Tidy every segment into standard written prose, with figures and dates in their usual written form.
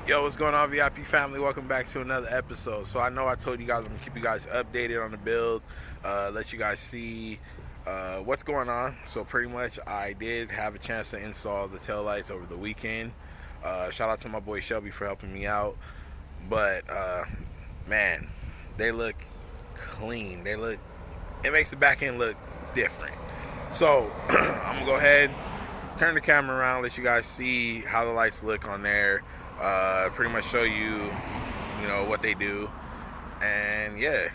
Yo, what's going on, VIP family? Welcome back to another episode. So I know I told you guys I'm gonna keep you guys updated on the build, let you guys see what's going on. So pretty much, I did have a chance to install the taillights over the weekend. Shout out to my boy Shelby for helping me out. But man, they look clean. It makes the back end look different. So I'm gonna go ahead, turn the camera around, let you guys see how the lights look on there. Pretty much show you, what they do. And yeah,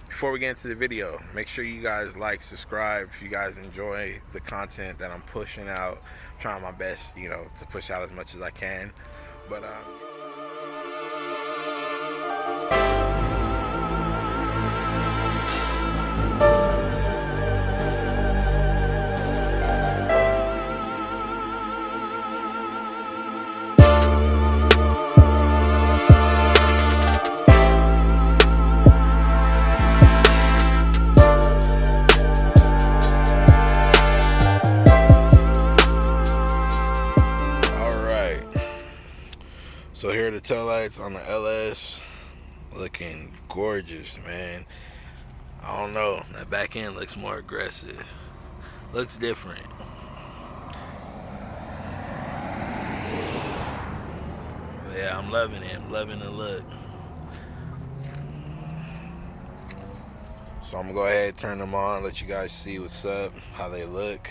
before we get into the video, make sure you guys like, subscribe if you guys enjoy the content that I'm pushing out. I'm trying my best, to push out as much as I can. But so here are the taillights on the LS, looking gorgeous, man. I don't know, that back end looks more aggressive, looks different. But yeah, I'm loving it. I'm loving the look. So I'm gonna go ahead and turn them on, let you guys see what's up, how they look.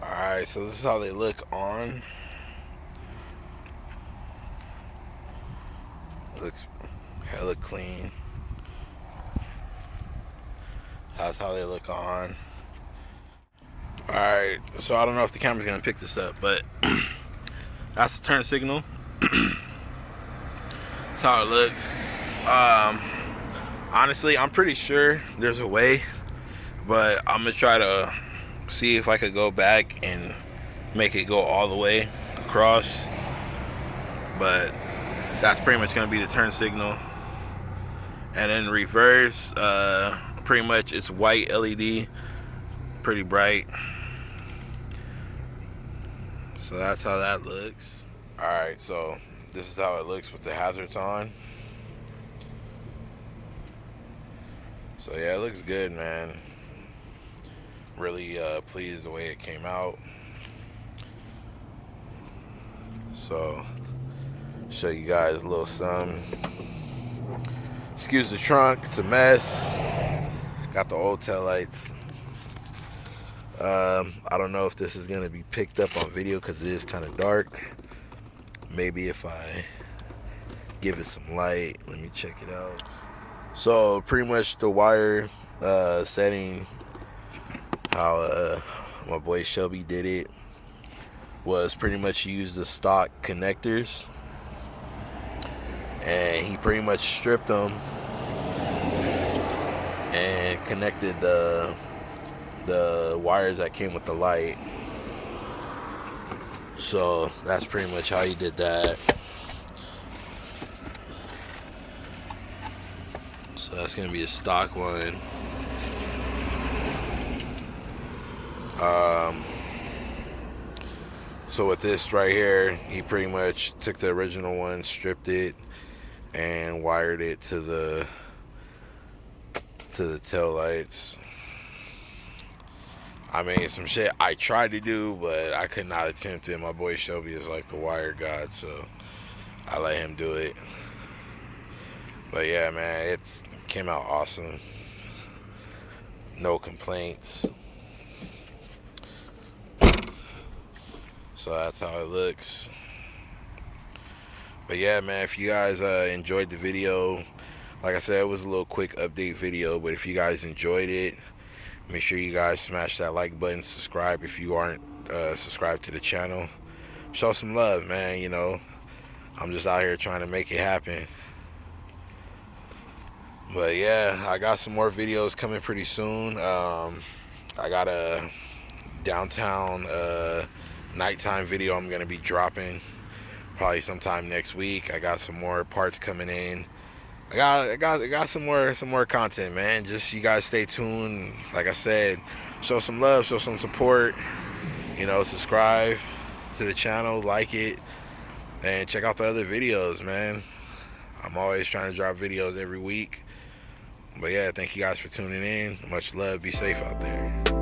Alright, so this is how they look on. Looks hella clean. That's how they look on. Alright, so I don't know if the camera's gonna pick this up, but that's the turn signal. That's how it looks. Honestly, I'm pretty sure there's a way, but I'm gonna try to see if I could go back and make it go all the way across. But that's pretty much gonna be the turn signal. And then reverse, pretty much it's white LED, pretty bright. So that's how that looks. Alright, so this is how it looks with the hazards on. So yeah, it looks good, man. Really pleased the way it came out. So show you guys a little something. Excuse the trunk, it's a mess. Got the old taillights. I don't know if this is gonna be picked up on video because it is kind of dark. Maybe if I give it some light. Let me check it out. So pretty much the wire setting, how my boy Shelby did it, was pretty much use the stock connectors, and he pretty much stripped them and connected the wires that came with the light. So that's pretty much how he did that. So that's gonna be a stock one. So with this right here, he pretty much took the original one, stripped it, and wired it to the tail lights. I mean, some shit I tried to do, but I could not attempt it. My boy Shelby is like the wire god, so I let him do it. But yeah, man, it came out awesome. No complaints. So that's how it looks. But yeah, man, if you guys enjoyed the video, like I said, it was a little quick update video, but if you guys enjoyed it, make sure you guys smash that like button, subscribe if you aren't subscribed to the channel. Show some love, man. I'm just out here trying to make it happen. But yeah, I got some more videos coming pretty soon. I got a downtown nighttime video I'm gonna be dropping probably sometime next week. I got some more parts coming in. I got some more content, man. Just you guys stay tuned. Like I said, show some love, show some support. Subscribe to the channel, like it, and check out the other videos, man. I'm always trying to drop videos every week. But yeah, thank you guys for tuning in. Much love. Be safe out there.